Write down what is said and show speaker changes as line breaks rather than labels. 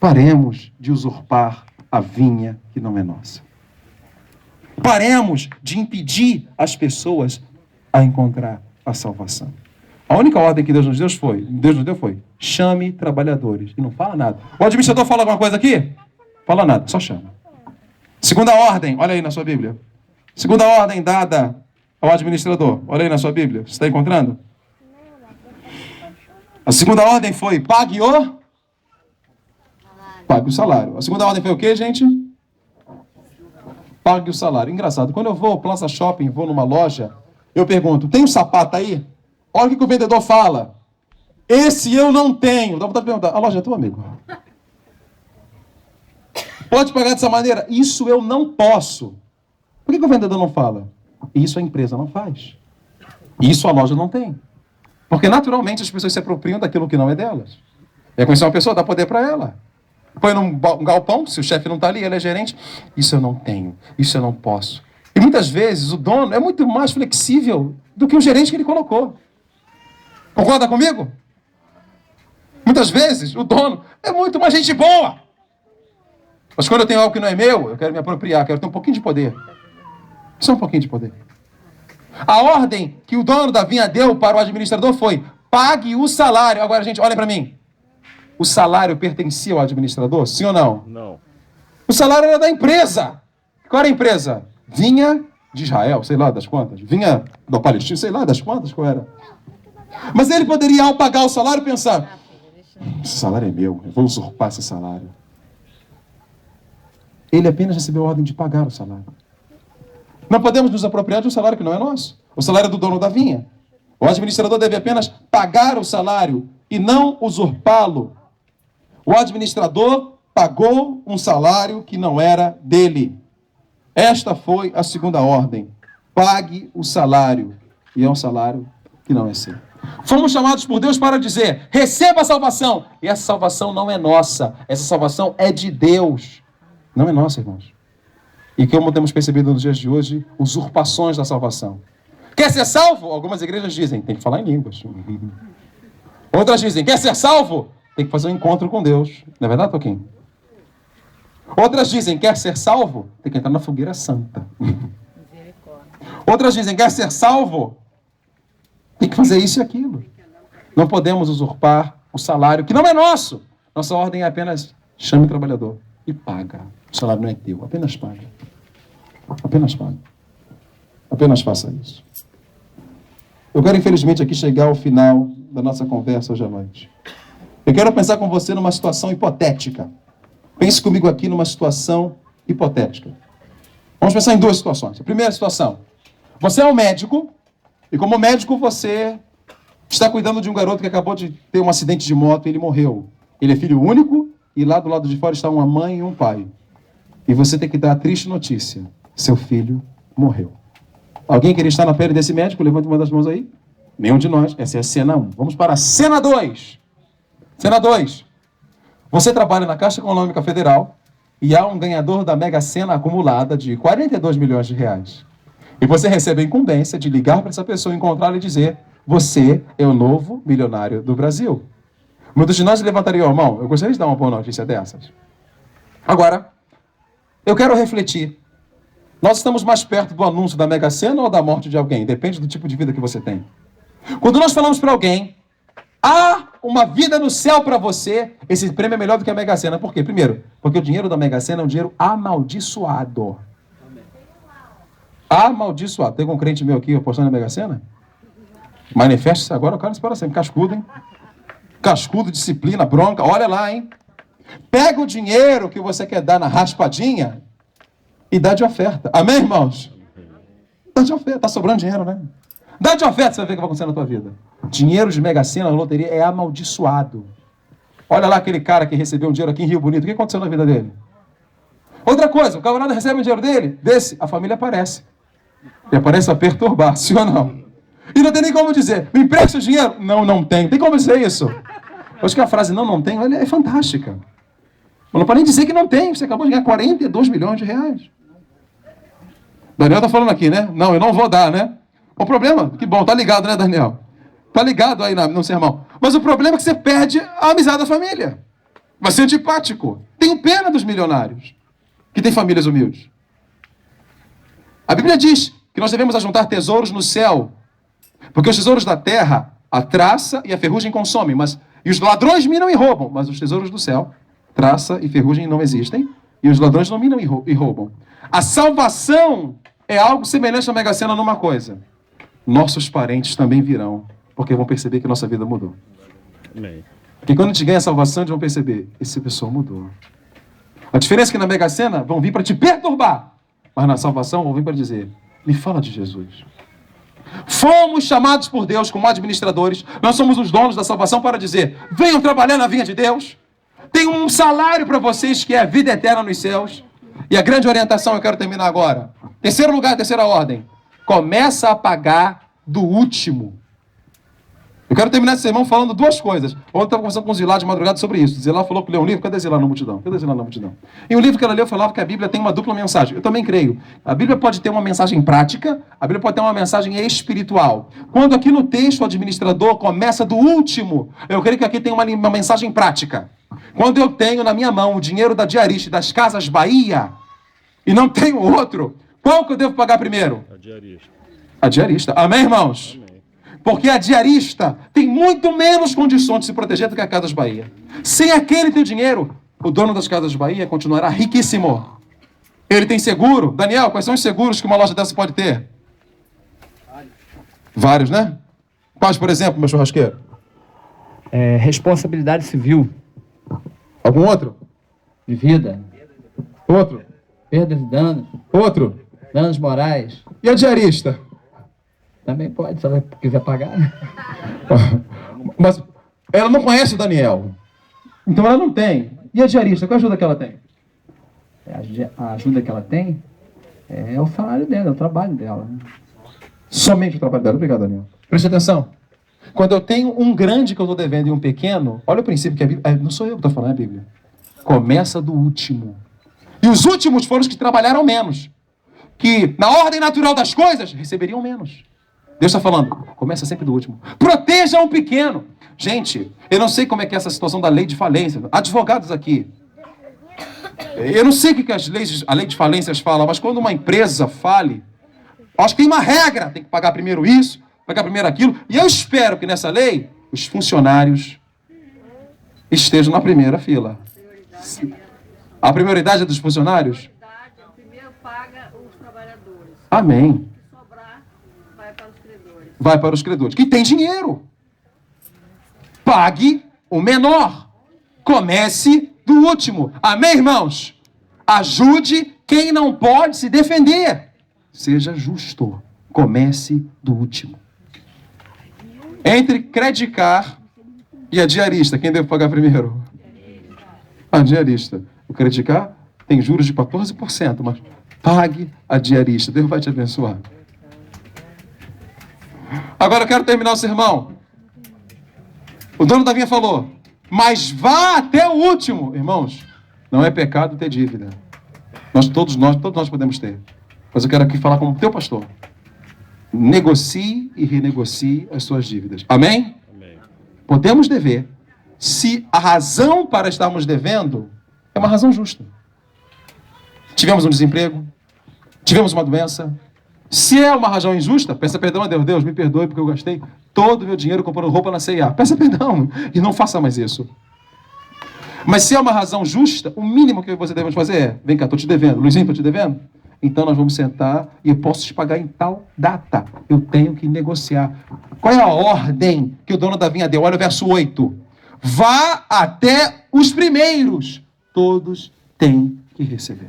Paremos de usurpar a vinha que não é nossa. Paremos de impedir as pessoas a encontrar a salvação. A única ordem que Deus nos deu foi: chame trabalhadores. E não fala nada. O administrador fala alguma coisa aqui? Fala nada, só chama. Segunda ordem, olha aí na sua Bíblia. Segunda ordem dada ao administrador. Olha aí na sua Bíblia. Você está encontrando? A segunda ordem foi: pague o salário. A segunda ordem foi o quê, gente? Pague o salário. Engraçado, quando eu vou ao Plaza Shopping, vou numa loja, eu pergunto: tem um sapato aí? Olha o que o vendedor fala. Esse eu não tenho. Dá vontade de perguntar: a loja é tua, amigo? Pode pagar dessa maneira? Isso eu não posso. Por que o vendedor não fala? Isso a empresa não faz. Isso a loja não tem. Porque naturalmente as pessoas se apropriam daquilo que não é delas. É conhecer uma pessoa, dá poder para ela. Põe num galpão, se o chefe não está ali, ele é gerente. Isso eu não tenho, isso eu não posso. E muitas vezes o dono é muito mais flexível do que o gerente que ele colocou. Concorda comigo? Muitas vezes o dono é muito mais gente boa. Mas quando eu tenho algo que não é meu, eu quero me apropriar, quero ter um pouquinho de poder. Só um pouquinho de poder. A ordem que o dono da vinha deu para o administrador foi: pague o salário. Agora, gente, olhem para mim. O salário pertencia ao administrador? Sim ou não?
Não.
O salário era da empresa. Qual era a empresa? Vinha de Israel, sei lá das quantas. Vinha da Palestina, sei lá das quantas, qual era. Mas ele poderia, ao pagar o salário, pensar: esse salário é meu, eu vou usurpar esse salário. Ele apenas recebeu a ordem de pagar o salário. Não podemos nos apropriar de um salário que não é nosso. O salário é do dono da vinha. O administrador deve apenas pagar o salário e não usurpá-lo. O administrador pagou um salário que não era dele. Esta foi a segunda ordem. Pague o salário. E é um salário que não é seu. Fomos chamados por Deus para dizer: receba a salvação. E essa salvação não é nossa. Essa salvação é de Deus. Não é nossa, irmãos. E como temos percebido nos dias de hoje, usurpações da salvação. Quer ser salvo? Algumas igrejas dizem: tem que falar em línguas. Outras dizem: quer ser salvo? Tem que fazer um encontro com Deus. Não é verdade, Toquinho? Outras dizem: quer ser salvo? Tem que entrar na fogueira santa. Outras dizem: quer ser salvo? Tem que fazer isso e aquilo. Não podemos usurpar o salário que não é nosso. Nossa ordem é apenas: chame o trabalhador e paga. O salário não é teu, apenas paga. Apenas paga. Apenas faça isso. Eu quero, infelizmente, aqui chegar ao final da nossa conversa hoje à noite. Eu quero pensar com você numa situação hipotética. Pense comigo aqui numa situação hipotética. Vamos pensar em duas situações. A primeira situação: você é um médico, e como médico você está cuidando de um garoto que acabou de ter um acidente de moto e ele morreu. Ele é filho único, e lá do lado de fora está uma mãe e um pai. E você tem que dar a triste notícia: seu filho morreu. Alguém queria estar na pele desse médico? Levante uma das mãos aí. Nenhum de nós. Essa é a cena 1. Vamos para a cena 2. Cena 2. Você trabalha na Caixa Econômica Federal e há um ganhador da Mega Sena acumulada de 42 milhões de reais. E você recebe a incumbência de ligar para essa pessoa, encontrá-la e dizer: você é o novo milionário do Brasil. Muitos de nós levantariam a mão. Eu gostaria de dar uma boa notícia dessas. Agora, eu quero refletir. Nós estamos mais perto do anúncio da Mega Sena ou da morte de alguém? Depende do tipo de vida que você tem. Quando nós falamos para alguém: há uma vida no céu para você, esse prêmio é melhor do que a Mega Sena. Por quê? Primeiro, porque o dinheiro da Mega Sena é um dinheiro amaldiçoado. Amaldiçoado. Tem algum crente meu aqui apostando na Mega Sena? Manifeste-se agora, o cara se para sempre. Cascudo, hein? Cascudo, disciplina, bronca. Olha lá, hein? Pega o dinheiro que você quer dar na raspadinha e dá de oferta. Amém, irmãos? Dá de oferta. Tá sobrando dinheiro, né? Dá de oferta, você vai ver o que vai acontecer na tua vida. Dinheiro de Mega Sena, loteria, é amaldiçoado. Olha lá aquele cara que recebeu um dinheiro aqui em Rio Bonito. O que aconteceu na vida dele? Outra coisa, o camarada recebe um dinheiro desse, a família aparece. E aparece a perturbar, sim ou não? E não tem nem como dizer: me empresta o dinheiro? Não, não tem. Tem como dizer isso? Eu acho que a frase não tem, ela é fantástica. Não pode nem dizer que não tem. Você acabou de ganhar 42 milhões de reais. Daniel está falando aqui, né? Não, eu não vou dar, né? O problema, que bom, tá ligado, né, Daniel? Tá ligado aí no sermão. Mas o problema é que você perde a amizade da família. Vai ser antipático. Tenho pena dos milionários que têm famílias humildes. A Bíblia diz que nós devemos ajuntar tesouros no céu, porque os tesouros da terra, a traça e a ferrugem consomem, e os ladrões minam e roubam, mas os tesouros do céu, traça e ferrugem não existem, e os ladrões não minam e roubam. A salvação é algo semelhante à Mega Sena numa coisa: nossos parentes também virão, porque vão perceber que nossa vida mudou.
Amém.
Porque quando a gente ganha a salvação, eles vão perceber: essa pessoa mudou. A diferença é que na Mega Sena vão vir para te perturbar, mas na salvação vão vir para dizer: me fala de Jesus. Fomos chamados por Deus como administradores. Nós somos os donos da salvação para dizer: venham trabalhar na vinha de Deus. Tem um salário para vocês que é a vida eterna nos céus. E a grande orientação, eu quero terminar agora. Terceiro lugar, terceira ordem. Começa a pagar do último. Eu quero terminar esse sermão falando duas coisas. Ontem eu estava conversando com o Zilá de madrugada sobre isso. Zilá falou que leu um livro. Cadê Zilá na multidão? Cadê Zilá na multidão? E o livro que ela leu falava que a Bíblia tem uma dupla mensagem. Eu também creio. A Bíblia pode ter uma mensagem prática, a Bíblia pode ter uma mensagem espiritual. Quando aqui no texto o administrador começa do último, eu creio que aqui tem uma mensagem prática. Quando eu tenho na minha mão o dinheiro da diarista e das Casas Bahia e não tenho outro, qual que eu devo pagar primeiro?
A diarista.
A diarista. Amém, irmãos?
Amém.
Porque a diarista tem muito menos condições de se proteger do que a Casas Bahia. Sem aquele teu dinheiro, o dono das Casas Bahia continuará riquíssimo. Ele tem seguro. Daniel, quais são os seguros que uma loja dessa pode ter? Vários, né? Quais, por exemplo, meu churrasqueiro?
Responsabilidade civil,
Algum outro?
de vida,
Outro?
perdas e danos,
Outro?
danos morais.
E a diarista?
Também pode, se ela quiser pagar, né?
Mas ela não conhece o Daniel. Então ela não tem. E a diarista, qual ajuda que ela tem?
A ajuda que ela tem é o salário dela, é o trabalho dela. Né?
Somente o trabalho dela. Obrigado, Daniel. Preste atenção. Quando eu tenho um grande que eu estou devendo e um pequeno, olha o princípio que a Bíblia... não sou eu que estou falando, é a Bíblia. Começa do último. E os últimos foram os que trabalharam menos. Que, na ordem natural das coisas, receberiam menos. Deus está falando, começa sempre do último. Proteja o pequeno. Gente, eu não sei como é que é essa situação da lei de falência. Advogados aqui. Eu não sei o que a lei de falências fala, mas quando uma empresa fale, acho que tem uma regra. Tem que pagar primeiro isso, pagar primeiro aquilo. E eu espero que nessa lei, os funcionários estejam na primeira fila. A prioridade é dos funcionários?
Primeiro paga os trabalhadores.
Amém.
O que sobrar vai para os credores.
Vai para os credores. Que tem dinheiro. Pague o menor. Comece do último. Amém, irmãos? Ajude quem não pode se defender. Seja justo. Comece do último. Entre credicar e a diarista, quem deve pagar primeiro? A diarista. O credicar tem juros de 14%, mas pague a diarista. Deus vai te abençoar. Agora eu quero terminar o sermão. O dono da vinha falou, mas vá até o último. Irmãos, não é pecado ter dívida. Todos nós podemos ter. Mas eu quero aqui falar como teu pastor. Negocie e renegocie as suas dívidas. Amém?
Amém.
Podemos dever. Se a razão para estarmos devendo é uma razão justa. Tivemos um desemprego, tivemos uma doença. Se é uma razão injusta, peça perdão a Deus. Deus, me perdoe porque eu gastei todo o meu dinheiro comprando roupa na C&A. Peça perdão e não faça mais isso. Mas se é uma razão justa, o mínimo que você deve fazer é: vem cá, estou te devendo. Luizinho, estou te devendo? Então nós vamos sentar e eu posso te pagar em tal data. Eu tenho que negociar. Qual é a ordem que o dono da vinha deu? Olha o verso 8. Vá até os primeiros. Todos têm que receber.